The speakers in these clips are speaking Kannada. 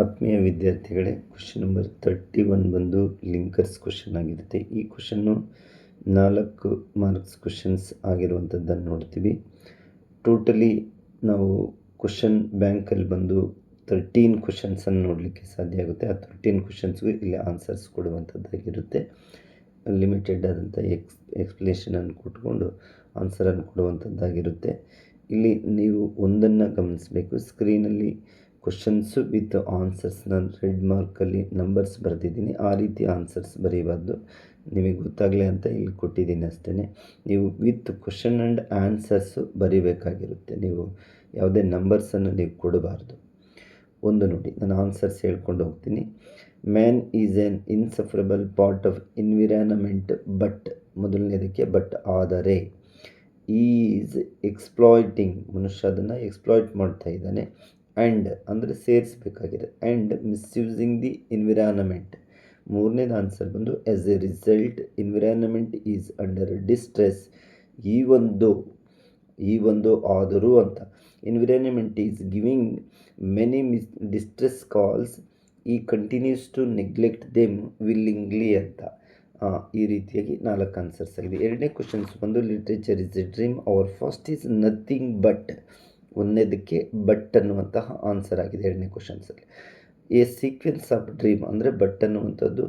ಆತ್ಮೀಯ ವಿದ್ಯಾರ್ಥಿಗಳೇ, ಕ್ವಶನ್ ನಂಬರ್ 31 ಬಂದು ಲಿಂಕರ್ಸ್ ಕ್ವಶನ್ ಆಗಿರುತ್ತೆ. ಈ ಕ್ವಶನ್ನು 4 ಮಾರ್ಕ್ಸ್ ಕ್ವಶನ್ಸ್ ಆಗಿರುವಂಥದ್ದನ್ನು ನೋಡ್ತೀವಿ. ಟೋಟಲಿ ನಾವು ಕ್ವಶನ್ ಬ್ಯಾಂಕಲ್ಲಿ ಬಂದು 13 ಕ್ವಶನ್ಸನ್ನು ನೋಡಲಿಕ್ಕೆ ಸಾಧ್ಯ ಆಗುತ್ತೆ. ಆ 13 ಕ್ವಶನ್ಸ್ಗೂ ಇಲ್ಲಿ ಆನ್ಸರ್ಸ್ ಕೊಡುವಂಥದ್ದಾಗಿರುತ್ತೆ. ಲಿಮಿಟೆಡ್ ಆದಂಥ ಎಕ್ಸ್ಪ್ಲೇಷನನ್ನು ಕೊಟ್ಕೊಂಡು ಆನ್ಸರನ್ನು ಕೊಡುವಂಥದ್ದಾಗಿರುತ್ತೆ. ಇಲ್ಲಿ ನೀವು ಒಂದನ್ನು ಗಮನಿಸಬೇಕು. ಸ್ಕ್ರೀನಲ್ಲಿ ಕ್ವಶನ್ಸು ವಿತ್ ಆನ್ಸರ್ಸ್ನ ರೆಡ್ ಮಾರ್ಕಲ್ಲಿ ನಂಬರ್ಸ್ ಬರೆದಿದ್ದೀನಿ. ಆ ರೀತಿ ಆನ್ಸರ್ಸ್ ಬರೀಬಾರ್ದು, ನಿಮಗೆ ಗೊತ್ತಾಗಲಿ ಅಂತ ಇಲ್ಲಿ ಕೊಟ್ಟಿದ್ದೀನಿ ಅಷ್ಟೇ. ನೀವು ವಿತ್ ಕ್ವಶನ್ ಆ್ಯಂಡ್ ಆನ್ಸರ್ಸು ಬರೀಬೇಕಾಗಿರುತ್ತೆ. ನೀವು ಯಾವುದೇ ನಂಬರ್ಸನ್ನು ನೀವು ಕೊಡಬಾರ್ದು. ಒಂದು ನೋಡಿ, ನಾನು ಆನ್ಸರ್ಸ್ ಹೇಳ್ಕೊಂಡು ಹೋಗ್ತೀನಿ. Man is an insufferable part of environment but, ಮೊದಲನೇದಕ್ಕೆ ಬಟ್ ಆದರೆ, ಈಸ್ ಎಕ್ಸ್ಪ್ಲಾಯ್ಟಿಂಗ್, ಮನುಷ್ಯ ಅದನ್ನು ಎಕ್ಸ್ಪ್ಲಾಯ್ಟ್ ಮಾಡ್ತಾ ಇದ್ದಾನೆ. ಆ್ಯಂಡ್ ಅಂದರೆ ಸೇರಿಸಬೇಕಾಗಿದೆ. And misusing the environment. ಮೂರನೇದು ಆನ್ಸರ್ ಬಂದು as a result environment is under distress. ಈ ಒಂದು ಆದರೂ ಅಂತ, environment is giving many distress calls, he continues to neglect them willingly ಅಂತ. ಈ ರೀತಿಯಾಗಿ 4 ಆನ್ಸರ್ಸ್ ಆಗಿದೆ. ಎರಡನೇ ಕ್ವಶನ್ಸ್ ಬಂದು literature is a dream, our first is nothing but, ಒಂದನೇದಕ್ಕೆ ಬಟ್ ಅನ್ನುವಂತಹ ಆನ್ಸರ್ ಆಗಿದೆ ಎರಡನೇ ಕ್ವಶನ್ಸಲ್ಲಿ. ಎ ಸೀಕ್ವೆನ್ಸ್ ಆಫ್ ಡ್ರೀಮ್ ಅಂದರೆ ಬಟ್ ಅನ್ನುವಂಥದ್ದು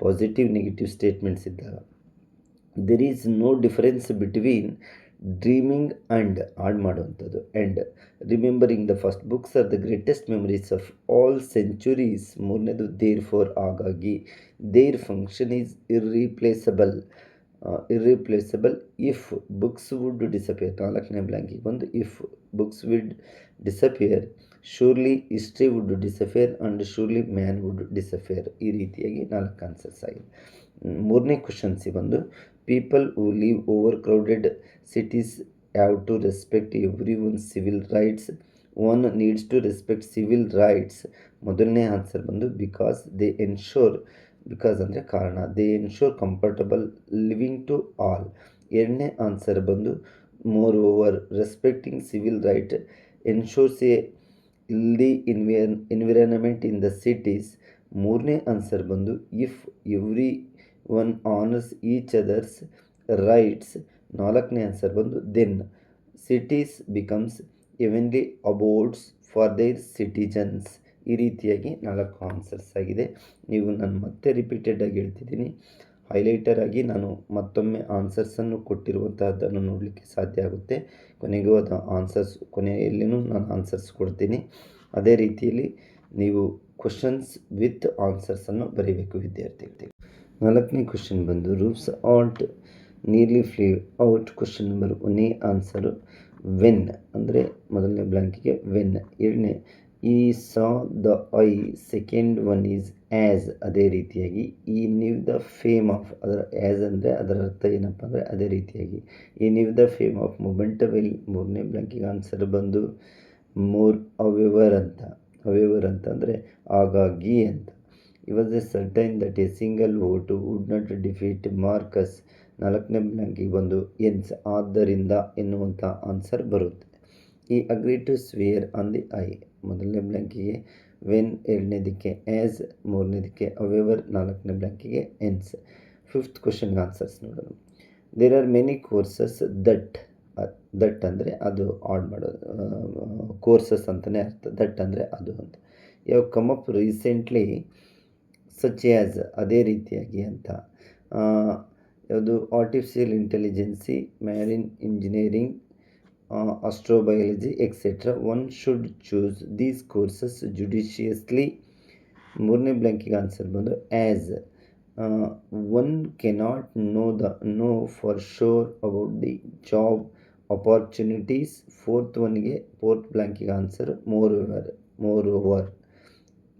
ಪಾಸಿಟಿವ್ ನೆಗೆಟಿವ್ ಸ್ಟೇಟ್ಮೆಂಟ್ಸ್ ಇದ್ದಾಗ. There is no difference between dreaming and add ಮಾಡುವಂಥದ್ದು. And remembering the first books are the greatest memories of all centuries. ಮೂರನೇದು ದೇರ್ ಫೋರ್, ಹಾಗಾಗಿ their function is irreplaceable if books would disappear. 4ನೇ ಬ್ಲ್ಯಾಂಕಿಗೆ ಬಂದು if books would disappear surely history would disappear and surely man would disappear. ಈ ರೀತಿಯಾಗಿ 4 ಆನ್ಸರ್ಸ್ ಆಗಿದೆ. ಮೂರನೇ ಕ್ವಶನ್ಸಿಗೆ ಬಂದು people who live over crowded cities have to respect everyone civil rights. One needs to respect civil rights. ಮೊದಲನೇ ಆನ್ಸರ್ ಬಂದು ಬಿಕಾಸ್ ದೇ ಎನ್ಶೋರ್, ಬಿಕಾಸ್ ಅಂದರೆ ಕಾರಣ, they ensure comfortable living to all. ಎರಡನೇ ಆನ್ಸರ್ ಬಂದು moreover respecting civil right ensures a healthy environment in the cities. ಮೂರನೇ ಆನ್ಸರ್ ಬಂದು if everyone honours each others rights. 4ನೇ ಆನ್ಸರ್ ಬಂದು then cities becomes heavenly abodes for their citizens. ಈ ರೀತಿಯಾಗಿ 4 ಆನ್ಸರ್ಸ್ ಆಗಿದೆ. ನೀವು ನಾನು ಮತ್ತೆ ರಿಪೀಟೆಡಾಗಿ ಹೇಳ್ತಿದ್ದೀನಿ, ಹೈಲೈಟರ್ ಆಗಿ ನಾನು ಮತ್ತೊಮ್ಮೆ ಆನ್ಸರ್ಸನ್ನು ಕೊಟ್ಟಿರುವಂತಹದ್ದನ್ನು ನೋಡಲಿಕ್ಕೆ ಸಾಧ್ಯ ಆಗುತ್ತೆ. ಕೊನೆಗೂ ಅದು ಆನ್ಸರ್ಸ್ ಕೊನೆಯಲ್ಲಿಯೂ ನಾನು ಆನ್ಸರ್ಸ್ ಕೊಡ್ತೀನಿ. ಅದೇ ರೀತಿಯಲ್ಲಿ ನೀವು ಕ್ವಶನ್ಸ್ ವಿತ್ ಆನ್ಸರ್ಸನ್ನು ಬರೀಬೇಕು ವಿದ್ಯಾರ್ಥಿಗಳು. 4ನೇ ಕ್ವಶನ್ ಬಂದು Ruth's heart nearly flew out. Question number 1ನೇ ಆನ್ಸರು ವೆನ್ ಅಂದರೆ ಮೊದಲನೇ ಬ್ಲ್ಯಾಂಕಿಗೆ ವೆನ್. ಎರಡನೇ he saw the eye. Second one is as. ಅದೇ ರೀತಿಯಾಗಿ he knew the fame of, ಅದರ ಆ್ಯಸ್ ಅಂದರೆ ಅದರ ಅರ್ಥ ಏನಪ್ಪ ಅಂದರೆ ಅದೇ ರೀತಿಯಾಗಿ he knew the fame of ಮೊಮೆಂಟವೆಲ್. ಮೂರನೇ ಬ್ಲ್ಯಾಂಕಿಗೆ ಆನ್ಸರ್ ಬಂದು ಮೋರ್ ಅವೆವರ್ ಅಂತ ಅಂದರೆ ಹಾಗಾಗಿ ಅಂತ. It was a certain that a single vote would not defeat Marcus. 4ನೇ ಬ್ಲ್ಯಾಂಕಿಗೆ ಬಂದು ಎನ್ಸ್, ಆದ್ದರಿಂದ ಎನ್ನುವಂಥ ಆನ್ಸರ್ ಬರುತ್ತೆ. ಈ agree to swear on the eye. ಮೊದಲನೇ ಬ್ಲ್ಯಾಂಕಿಗೆ ವೆನ್, ಎರಡನೇದಕ್ಕೆ ಆ್ಯಸ್, ಮೂರನೇದಕ್ಕೆ ಅವೆವರ್, 4ನೇ ಬ್ಲ್ಯಾಂಕಿಗೆ ಎನ್ಸ್. 5th ಕ್ವಶನ್ಗೆ ಆನ್ಸರ್ಸ್ ನೋಡೋಣ. There are many courses that ಅಂದರೆ ಅದು ಆಡ್ ಮಾಡೋದು, ಕೋರ್ಸಸ್ ಅಂತಲೇ ಅರ್ಥ. ದಟ್ ಅಂದರೆ ಅದು ಅಂತ. ಯಾವ come up recently such as, ಅದೇ ರೀತಿಯಾಗಿ ಅಂತ. ಯಾವುದು artificial intelligence, marine engineering, astrobiology etc. One should choose these courses judiciously. ಮೂರನೇ ಬ್ಲ್ಯಾಂಕಿಗೆ ಆನ್ಸರ್ ಬಂದು as. One cannot know for sure about the job opportunities. Fourth ಬ್ಲ್ಯಾಂಕಿಗೆ answer moreover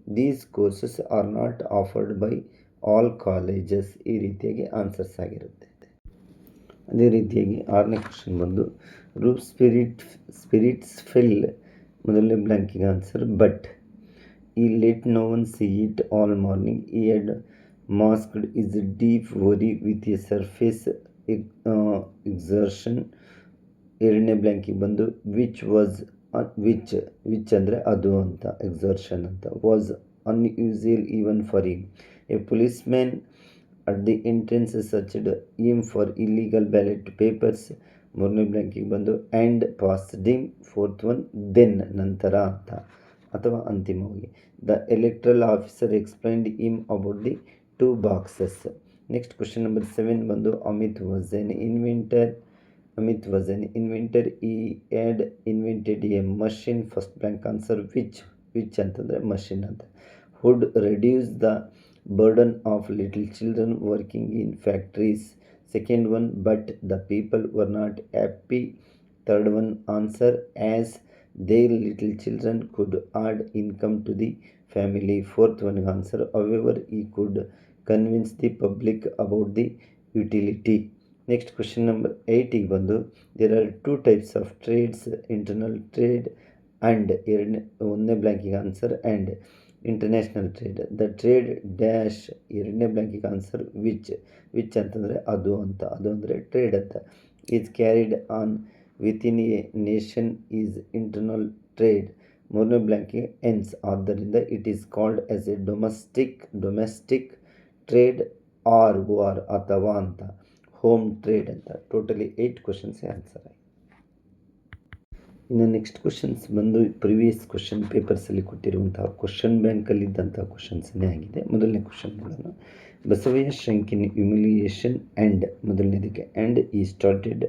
these courses are not offered by all colleges. ಈ ರೀತಿಯಾಗಿ ಆನ್ಸರ್ಸ್ ಆಗಿರುತ್ತೆ. ಅದೇ ರೀತಿಯಾಗಿ 6ನೇ ಕ್ವಶನ್ ಬಂದು ರೂಪ್ ಸ್ಪಿರಿಟ್ಸ್ ಫೆಲ್. ಮೊದಲನೇ ಬ್ಲ್ಯಾಂಕಿಗೆ answer but. He let no one see it all morning. He had masked is deep worry with a surface exertion. ಎರಡನೇ ಬ್ಲ್ಯಾಂಕಿಗೆ ಬಂದು ವಿಚ್ ಅಂದರೆ ಅದು ಅಂತ, ಎಕ್ಸರ್ಷನ್ ಅಂತ. Was unusual even for him. A policeman at the entrance searched him for illegal ballot papers. ಮೂರನೇ ಬ್ಲ್ಯಾಂಕಿಗೆ ಬಂದು and passed him. Fourth one then, ನಂತರ ಅಂತ ಅಥವಾ ಅಂತಿಮವಾಗಿ. The electoral officer explained him about the 2 boxes. Next question number 7 ಬಂದು Amit was an inventor. He had invented a machine. First blank answer which ಅಂತಂದರೆ ಮಷಿನ್ ಅಂತ. Would reduce the burden of little children working in factories. Second one, but the people were not happy. Third one answer, as their little children could add income to the family. Fourth one answer, however he could convince the public about the utility. Next question number 8 ಬಂದು there are 2 types of trades, internal trade and ಒಂದನೇ ಬ್ಲ್ಯಾಂಕಿಗೆ answer and international trade. The trade dash ಎರಡನೇ ಬ್ಲ್ಯಾಂಕಿಗೆ ಆನ್ಸರ್ ವಿಚ್ ಅಂತಂದರೆ ಅದು ಅಂದರೆ ಟ್ರೇಡ್ ಅಂತ. Is carried on within a nation is internal trade. ಮೂರನೇ ಬ್ಲ್ಯಾಂಕಿಗೆ ಎನ್ಸ್, ಆದ್ದರಿಂದ it is called as a domestic trade or ಅಥವಾ ಅಂತ. ಹೋಮ್ ಟ್ರೇಡ್ ಅಂತ. ಟೋಟಲಿ 8 ಕ್ವಶನ್ಸ್ ಆನ್ಸರ್ ಆಯಿತು. ಇನ್ನು ನೆಕ್ಸ್ಟ್ ಕ್ವಶನ್ಸ್ ಬಂದು ಪ್ರಿವಿಯಸ್ ಕ್ವಶನ್ ಪೇಪರ್ಸಲ್ಲಿ ಕೊಟ್ಟಿರುವಂತಹ ಕ್ವಶನ್ ಬ್ಯಾಂಕಲ್ಲಿದ್ದಂಥ ಕ್ವಶನ್ಸನ್ನೇ ಆಗಿದೆ. ಮೊದಲನೇ ಕ್ವಶನ್ ನೋಡೋಣ. Basavayya sank in humiliation and, ಮೊದಲನೇದಕ್ಕೆ and ಈ started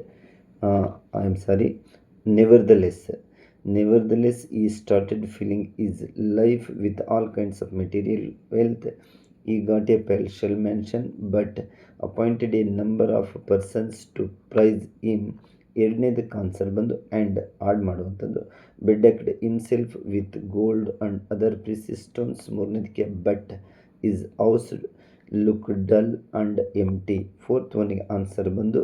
nevertheless he started filling his life with all kinds of material wealth. He got a palatial mansion but appointed a number of persons to praise him. ಎರಡನೇದಕ್ಕೆ ಆನ್ಸರ್ ಬಂದು ಆ್ಯಂಡ್ ಆಡ್ ಮಾಡುವಂಥದ್ದು. Bedecked himself with gold and other precious stones. ಮೂರನೇದಕ್ಕೆ but his house look dull and empty. Fourth ಒನ್ಗೆ ಆನ್ಸರ್ ಬಂದು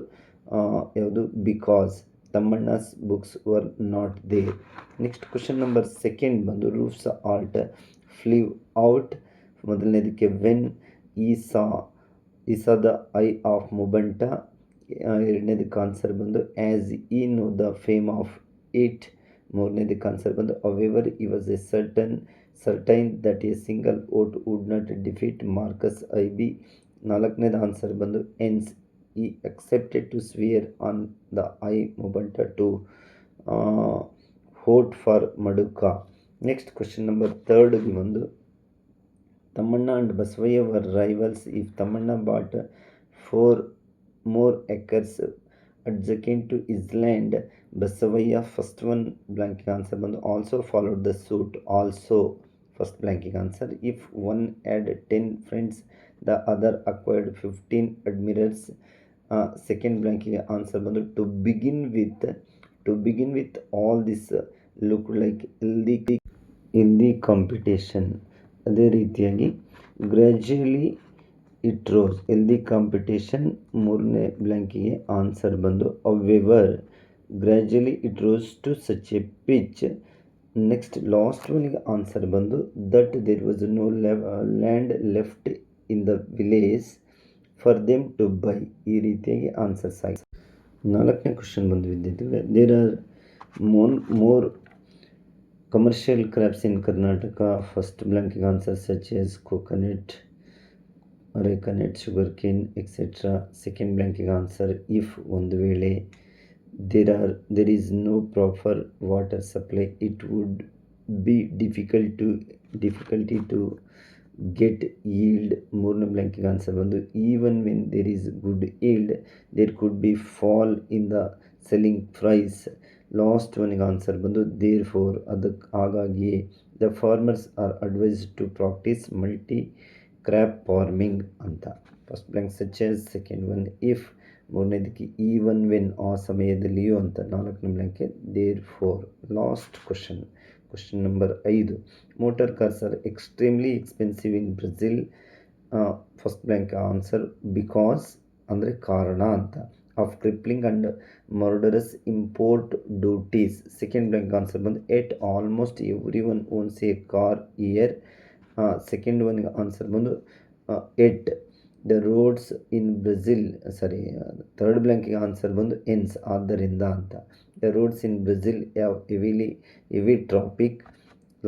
ಯಾವುದು because Thammanna's books were not there. Next question number 2 ಬಂದು ರೂಫ್ಸ್ ಆರ್ಟ್ ಫ್ಲೀವ್ ಔಟ್. ಮೊದಲನೇದಕ್ಕೆ when he saw the eye of ಮುಬಂಟ. ಎರಡನೇದಕ್ಕೆ ಆನ್ಸರ್ ಬಂದು as he knew the fame of it. ಮೂರನೇದಕ್ಕೆ ಆನ್ಸರ್ ಬಂದು however he was a certain that a single vote would not defeat ಮಾರ್ಕಸ್ ಐಬಿ. ನಾಲ್ಕನೇದು ಆನ್ಸರ್ ಬಂದು hence he accepted to swear on the eye ಮುಬಂಟ ಟು ವೋಟ್ ಫಾರ್ ಮಡುಕ. ನೆಕ್ಸ್ಟ್ ಕ್ವಶನ್ ನಂಬರ್ 3 ಬಂದು Thammanna and Basavayya were rivals if Thammanna bought 4 more acres adjacent to his land. Basavaya first one blank answer ಬಂದು also followed the suit. Also first blank answer. If one had 10 friends the other acquired 15 admirers. Second blank answer ಬಂದು to begin with all this look like healthy competition. ಅದೇ ರೀತಿಯಾಗಿ gradually it rose, healthy competition. ಮೂರನೇ ಬ್ಲ್ಯಾಂಕಿಗೆ ಆನ್ಸರ್ ಬಂದು however gradually it rose to such a pitch. Next last ಒನ್ಗೆ ಆನ್ಸರ್ ಬಂದು that there was no land left in the village for them to buy. ಈ ರೀತಿಯಾಗಿ ಆನ್ಸರ್ಸ್ ಆಗಿ. 4ನೇ ಕ್ವಶನ್ ಬಂದು ವಿದ್ಯಾರ್ಥಿಗಳೇ, there are more commercial crops in Karnataka. First ಬ್ಲ್ಯಾಂಕಿಗೆ answer such as coconut, arecanut, sugar cane etcetera. Second ಬ್ಲ್ಯಾಂಕಿಗೆ ಆನ್ಸರ್ ಇಫ್ ಒಂದು ವೇಳೆ there is no proper water supply it would be difficulty to get yield. ಮೂರನೇ ಬ್ಲ್ಯಾಂಕಿಗೆ ಆನ್ಸರ್ ಬಂದು even when there is good yield there could be fall in the selling price. Last ಒನ್ಗೆ ಆನ್ಸರ್ ಬಂದು therefore ಅದಕ್ಕೆ ಹಾಗಾಗಿಯೇ the farmers are advised to practice multi crop farming ಅಂತ. First blank such. Second one if. ಮೂರನೇದಕ್ಕೆ ಈವನ್ ವೆನ್ ಆ ಸಮಯದಲ್ಲಿಯೂ ಅಂತ. 4ನೇ ಬ್ಲ್ಯಾಂಕೆ therefore. Last question number 5. Motor cars are extremely expensive in Brazil. First blank answer because ಅಂದರೆ ಕಾರಣ ಅಂತ. Of crippling and murderous import duties. Second blank answer ಬಂದು yet almost everyone owns a car here. Second ಒನ್ಗೆ ಆನ್ಸರ್ ಬಂದು yet the roads in Brazil. Third ಬ್ಲ್ಯಾಂಕಿಗೆ answer ಬಂದು ಎನ್ಸ್, ಆದ್ದರಿಂದ ಅಂತ. The roads in Brazil have heavy traffic.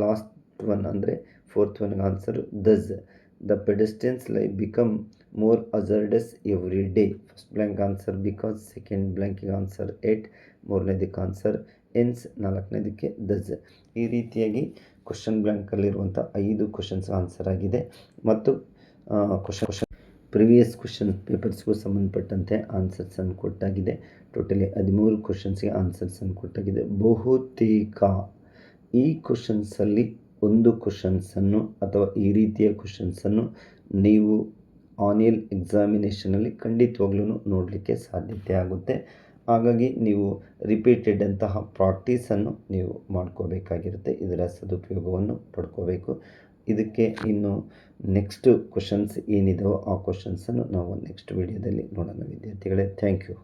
Last one ಅಂದರೆ ಫೋರ್ತ್ ಒನ್ಗೆ answer thus. The pedestrians life become more hazardous every day. First blank answer because, second ಬ್ಲ್ಯಾಂಕಿಗೆ ಆನ್ಸರ್ ಎಟ್, ಮೂರನೇದಕ್ಕೆ ಆನ್ಸರ್ ಎನ್ಸ್, ನಾಲ್ಕನೇದಕ್ಕೆ ದಸ್. ಈ ರೀತಿಯಾಗಿ ಕ್ವಶನ್ ಬ್ಲ್ಯಾಂಕಲ್ಲಿರುವಂಥ 5 ಕ್ವಶನ್ಸ್ ಆನ್ಸರ್ ಆಗಿದೆ. ಮತ್ತು ಕ್ವಶನ್ ಪ್ರಿವಿಯಸ್ ಕ್ವಶನ್ ಪೇಪರ್ಸ್ಗೂ ಸಂಬಂಧಪಟ್ಟಂತೆ ಆನ್ಸರ್ಸನ್ನು ಕೊಟ್ಟಾಗಿದೆ. ಟೋಟಲಿ 13 ಕ್ವಶನ್ಸ್ಗೆ ಆನ್ಸರ್ಸನ್ನು ಕೊಟ್ಟಾಗಿದೆ. ಬಹುತೇಕ ಈ ಕ್ವಶನ್ಸಲ್ಲಿ ಒಂದು ಕ್ವಶನ್ಸನ್ನು ಅಥವಾ ಈ ರೀತಿಯ ಕ್ವಶನ್ಸನ್ನು ನೀವು ಆನ್ಯಲ್ ಎಕ್ಸಾಮಿನೇಷನಲ್ಲಿ ಖಂಡಿತವಾಗ್ಲೂ ನೋಡಲಿಕ್ಕೆ ಸಾಧ್ಯತೆ ಆಗುತ್ತೆ. ಹಾಗಾಗಿ ನೀವು ರಿಪೀಟೆಡ್ ಅಂತಹ ಪ್ರಾಕ್ಟೀಸನ್ನು ನೀವು ಮಾಡ್ಕೋಬೇಕಾಗಿರುತ್ತೆ. ಇದರ ಸದುಪಯೋಗವನ್ನು ಪಡ್ಕೋಬೇಕು. ಇದಕ್ಕೆ ಇನ್ನು ನೆಕ್ಸ್ಟ್ ಕ್ವಶನ್ಸ್ ಏನಿದಾವೋ ಆ ಕ್ವಶನ್ಸನ್ನು ನಾವು ನೆಕ್ಸ್ಟ್ ವಿಡಿಯೋದಲ್ಲಿ ನೋಡೋಣ ವಿದ್ಯಾರ್ಥಿಗಳೇ. Thank you.